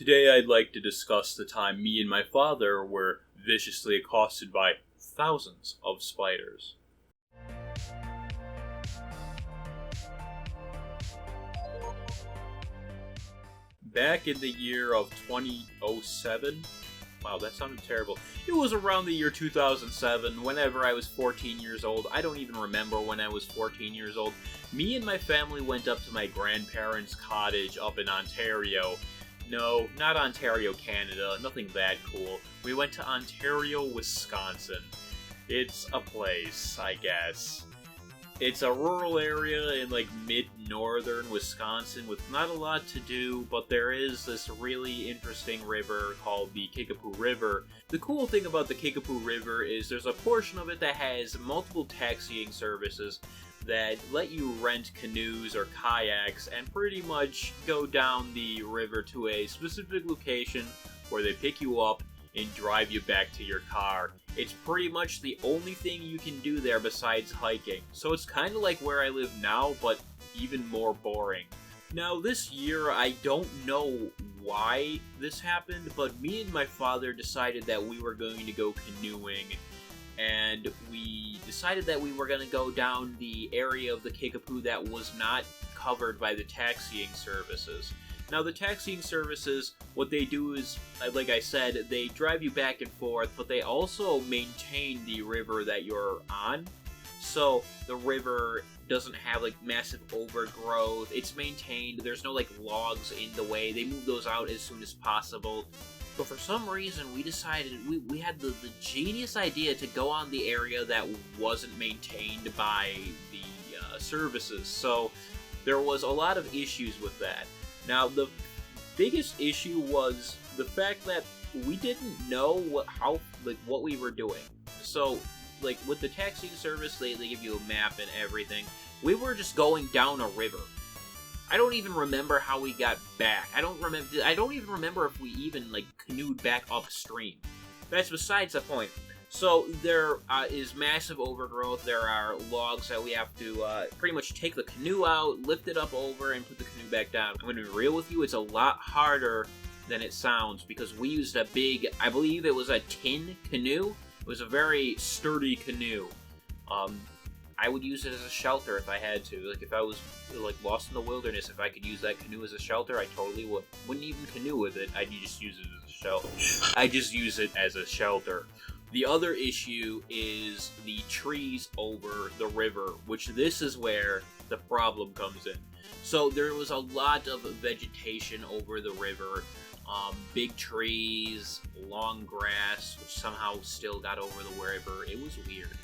Today I'd like to discuss the time me and my father were viciously accosted by thousands of spiders. Back in the year of 2007, wow, that sounded terrible. It was around the year 2007, whenever I was 14 years old. I don't even remember when I was 14 years old. Me and my family went up to my grandparents' cottage up in Ontario. No, not Ontario, Canada. Nothing that cool. We went to Ontario, Wisconsin. It's a place, I guess. It's a rural area in mid-northern Wisconsin with not a lot to do, but there is this really interesting river called the Kickapoo River. The cool thing about the Kickapoo River is there's a portion of it that has multiple taxiing services that let you rent canoes or kayaks and pretty much go down the river to a specific location where they pick you up and drive you back to your car. It's pretty much the only thing you can do there besides hiking. So it's kind of like where I live now, but even more boring. Now this year, I don't know why this happened, but me and my father decided that we were going to go canoeing, and we decided that we were going to go down the area of the Kickapoo that was not covered by the taxiing services. Now, the taxiing services, what they do is, like I said, they drive you back and forth, but they also maintain the river that you're on. So, the river doesn't have, massive overgrowth. It's maintained. There's no, logs in the way. They move those out as soon as possible. But for some reason, we decided, we had the genius idea to go on the area that wasn't maintained by the services. So, there was a lot of issues with that. Now, the biggest issue was the fact that we didn't know what we were doing. So, with the taxiing service, they give you a map and everything. We were just going down a river. I don't even remember how we got back. I don't even remember if we even, canoed back upstream. That's besides the point. So, there is massive overgrowth. There are logs that we have to pretty much take the canoe out, lift it up over, and put the canoe back down. I'm going to be real with you, it's a lot harder than it sounds, because we used a big, I believe it was a tin canoe. It was a very sturdy canoe. I would use it as a shelter if I had to. If I was, lost in the wilderness, if I could use that canoe as a shelter, I totally would. Wouldn't even canoe with it, I'd just use it as a shelter. I'd just use it as a shelter. The other issue is the trees over the river, which this is where the problem comes in. So there was a lot of vegetation over the river, big trees, long grass, which somehow still got over the river. It was weird.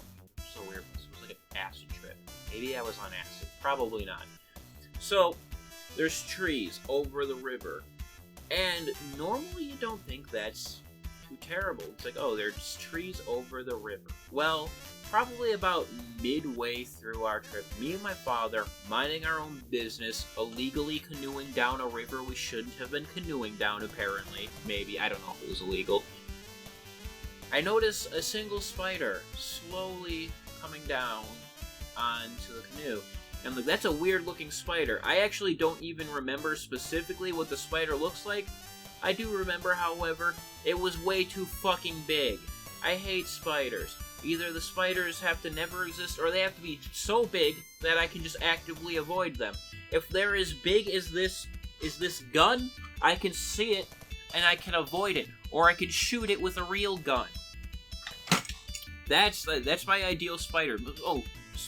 So weird. It was like an acid trip. Maybe I was on acid. Probably not. So there's trees over the river, and normally you don't think that's too terrible. It's like, oh, there's trees over the river. Well, probably about midway through our trip, me and my father, minding our own business, illegally canoeing down a river we shouldn't have been canoeing down, apparently. Maybe, I don't know if it was illegal. I noticed a single spider slowly coming down onto the canoe. And that's a weird looking spider. I actually don't even remember specifically what the spider looks like. I do remember, however, it was way too fucking big. I hate spiders. Either the spiders have to never exist, or they have to be so big that I can just actively avoid them. If they're as big as this gun, I can see it, and I can avoid it. Or I can shoot it with a real gun. That's my ideal spider. Oh,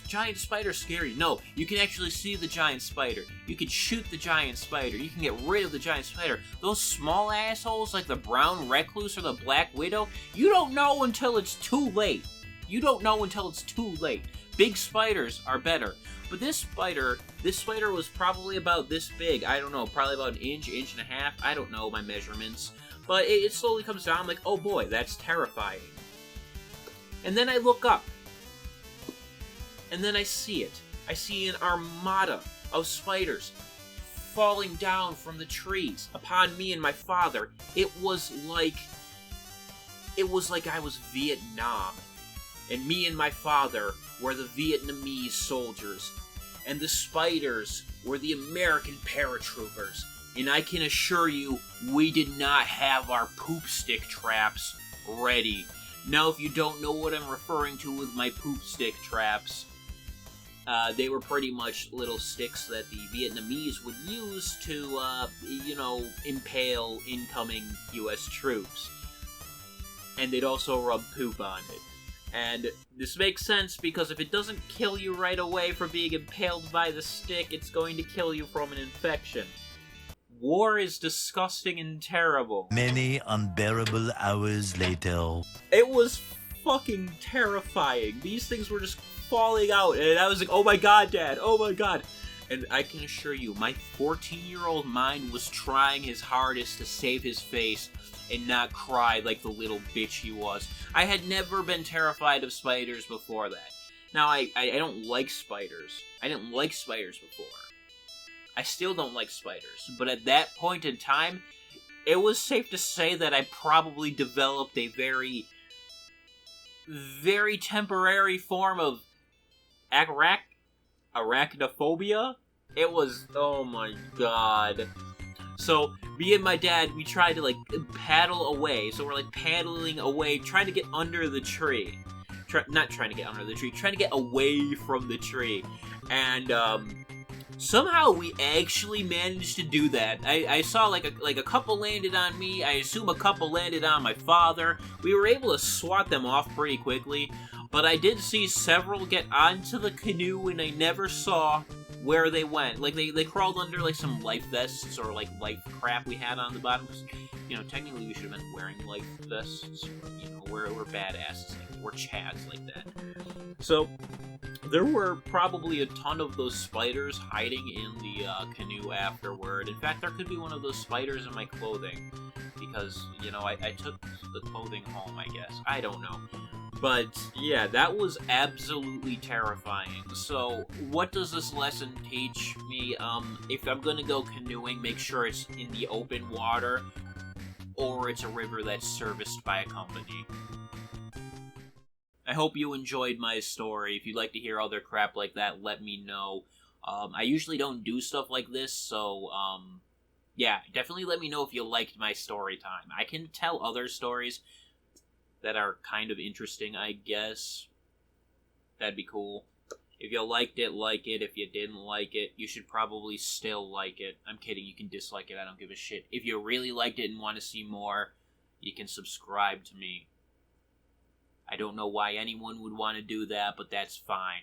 giant spider scary. No, you can actually see the giant spider. You can shoot the giant spider. You can get rid of the giant spider. Those small assholes like the brown recluse or the black widow, you don't know until it's too late. You don't know until it's too late. Big spiders are better. But this spider was probably about this big. I don't know, probably about an inch and a half. I don't know my measurements. But it slowly comes down. I'm like, oh boy, that's terrifying. And then I look up. And then I see it. I see an armada of spiders falling down from the trees upon me and my father. It was like I was Vietnam. And me and my father were the Vietnamese soldiers. And the spiders were the American paratroopers. And I can assure you, we did not have our poop stick traps ready. Now, if you don't know what I'm referring to with my poop stick traps, they were pretty much little sticks that the Vietnamese would use to, impale incoming US troops. And they'd also rub poop on it. And this makes sense because if it doesn't kill you right away for being impaled by the stick, it's going to kill you from an infection. War is disgusting and terrible. Many unbearable hours later. It was fucking terrifying. These things were just falling out, and I was like, oh my god, Dad, oh my god. And I can assure you, my 14-year-old mind was trying his hardest to save his face and not cry like the little bitch he was. I had never been terrified of spiders before that. Now, I don't like spiders. I didn't like spiders before. I still don't like spiders. But at that point in time, it was safe to say that I probably developed a very, very temporary form of arachnophobia. It was, oh my god. So, me and my dad, we tried to, paddle away. So we're, paddling away, trying to get under the tree. Not trying to get under the tree, trying to get away from the tree. And, somehow we actually managed to do that. I saw, a couple landed on me. I assume a couple landed on my father. We were able to swat them off pretty quickly. But I did see several get onto the canoe, and I never saw where they went. They crawled under, some life vests or, life crap we had on the bottom. Technically we should have been wearing life vests. We're badasses. We're chads like that. So, there were probably a ton of those spiders hiding in the canoe afterward. In fact, there could be one of those spiders in my clothing. Because, I took the clothing home, I guess. I don't know. But, yeah, that was absolutely terrifying. So, what does this lesson teach me? If I'm gonna go canoeing, make sure it's in the open water, or it's a river that's serviced by a company. I hope you enjoyed my story. If you'd like to hear other crap like that, let me know. I usually don't do stuff like this, so, yeah, definitely let me know if you liked my story time. I can tell other stories that are kind of interesting, I guess. That'd be cool. If you liked it, like it. If you didn't like it, you should probably still like it. I'm kidding, you can dislike it, I don't give a shit. If you really liked it and want to see more, you can subscribe to me. I don't know why anyone would want to do that, but that's fine.